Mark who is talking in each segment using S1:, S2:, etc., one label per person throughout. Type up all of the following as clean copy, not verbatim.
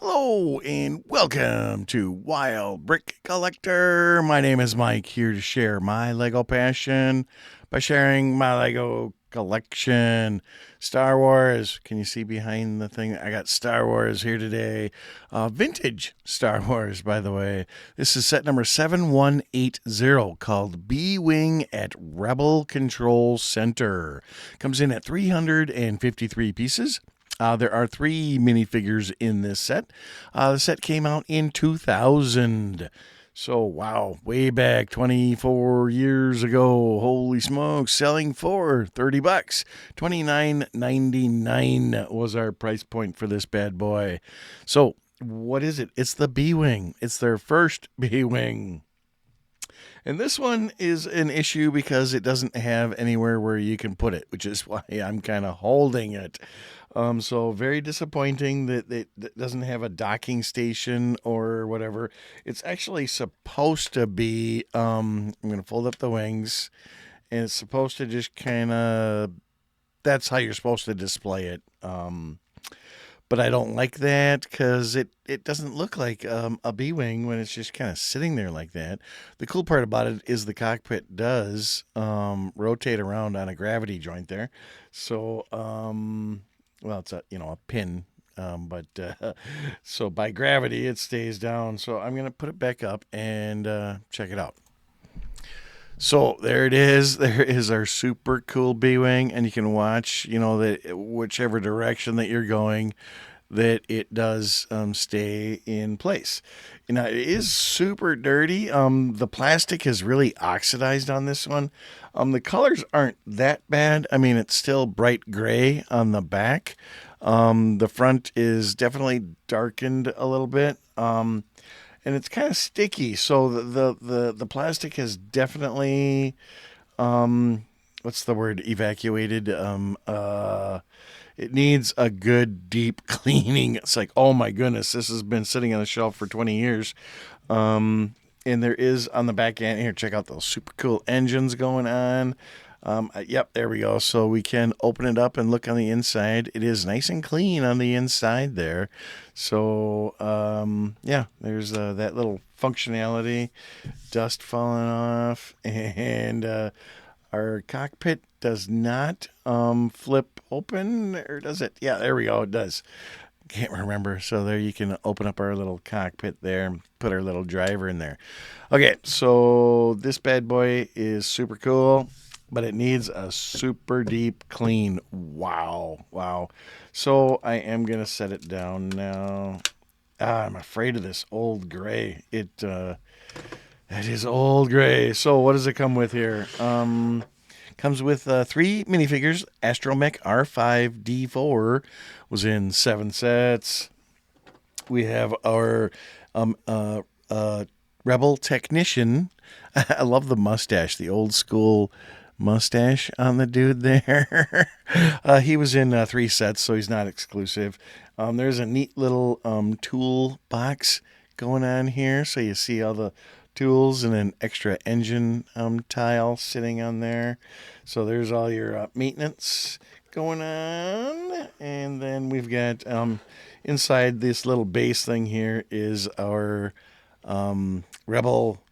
S1: Hello and welcome to Wild Brick Collector. My name is Mike, here to share my Lego passion by sharing my Lego collection. Star Wars. Can you see behind the thing? I got Star Wars here today. Vintage Star Wars, by the way. This is set number 7180 called B Wing at Rebel Control Center. Comes in at 353 pieces. There are three minifigures in this set. The set came out in 2000. So, wow, way back 24 years ago. Holy smokes, selling for 30 bucks. 29.99 was our price point for this bad boy. So, what is it? It's the B Wing. It's their first B Wing. And this one is an issue because it doesn't have anywhere where you can put it, which is why I'm kind of holding it. So very disappointing that it doesn't have a docking station or whatever. It's actually supposed to be. I'm gonna fold up the wings, and it's supposed to just kind of. That's how you're supposed to display it. But I don't like that because it doesn't look like a B wing when it's just kind of sitting there like that. The cool part about it is the cockpit does rotate around on a gravity joint there. So well, it's a pin. But so by gravity it stays down. So I'm gonna put it back up and check it out. So there it is. There is our super cool B wing, and you can watch, that whichever direction that you're going, that it does stay in place. It is super dirty. The plastic is really oxidized on this one. The colors aren't that bad. I mean, it's still bright gray on the back. The front is definitely darkened a little bit. And it's kind of sticky. So the plastic has definitely what's the word, evacuated. It needs a good deep cleaning. It's like, oh my goodness, this has been sitting on the shelf for 20 years. And there is on the back end here. Check out those super cool engines going on. Yep, there we go. So we can open it up and look on the inside. It is nice and clean on the inside there. So yeah, there's that little functionality. Dust falling off, and our cockpit does not flip open, or does it? Yeah, there we go. It does. Can't remember. So there you can open up our little cockpit there and put our little driver in there. Okay, so this bad boy is super cool, but it needs a super deep clean. Wow, wow. So I am gonna set it down now. I'm afraid of this old gray. It is old gray. So what does it come with here? Comes with three minifigures. Astromech R5D4 was in 7 sets. We have our Rebel Technician. I love the mustache, the old school mustache on the dude there. He was in 3 sets, so he's not exclusive. There's a neat little tool box going on here, so you see all the tools and an extra engine tile sitting on there. So there's all your maintenance going on, and then we've got inside this little base thing here is our Rebel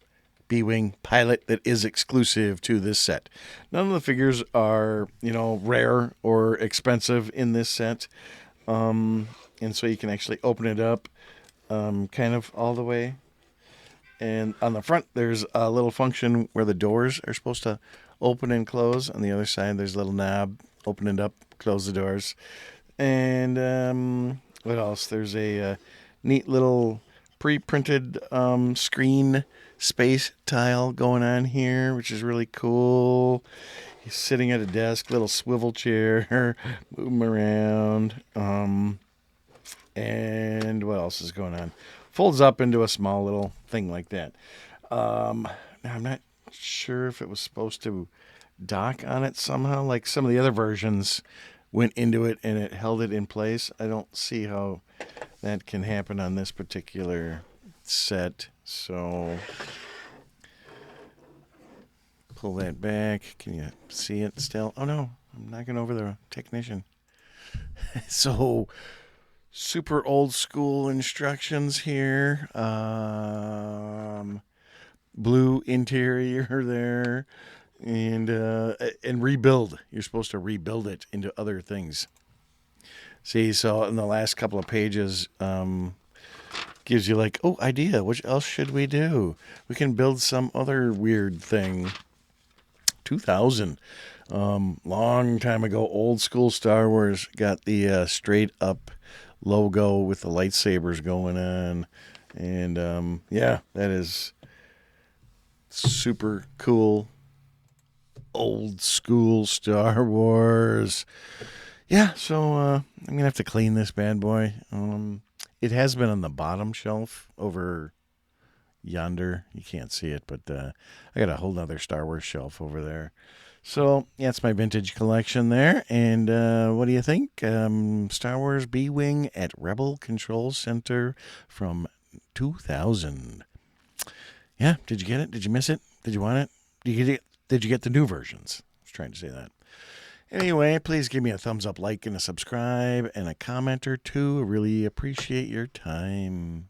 S1: B Wing pilot that is exclusive to this set. None of the figures are, rare or expensive in this set. And so you can actually open it up kind of all the way. And on the front, there's a little function where the doors are supposed to open and close. On the other side, there's a little knob, open it up, close the doors. And what else? There's a neat little pre-printed screen space tile going on here, which is really cool. He's sitting at a desk, little swivel chair, move him around. And what else is going on? Folds up into a small little thing like that. Now I'm not sure if it was supposed to dock on it somehow, like some of the other versions went into it and it held it in place. I don't see how that can happen on this particular set. So pull that back. Can you see it still? Oh no, I'm knocking over the technician. So super old school instructions here. Blue interior there, and rebuild. You're supposed to rebuild it into other things. See, so in the last couple of pages, gives you like, oh, idea. What else should we do? We can build some other weird thing. 2000, long time ago, old school Star Wars got the straight up logo with the lightsabers going on, and yeah, that is super cool. Old school Star Wars. Yeah, so I'm gonna have to clean this bad boy. It has been on the bottom shelf over yonder. You can't see it, but I got a whole nother Star Wars shelf over there. So yeah, it's my vintage collection there. And what do you think? Star Wars B-wing at Rebel Control Center from 2000. Yeah, did you get it? Did you miss it? Did you want it? Did you get the new versions? I was trying to say that. Anyway, please give me a thumbs up, like, and a subscribe, and a comment or two. I really appreciate your time.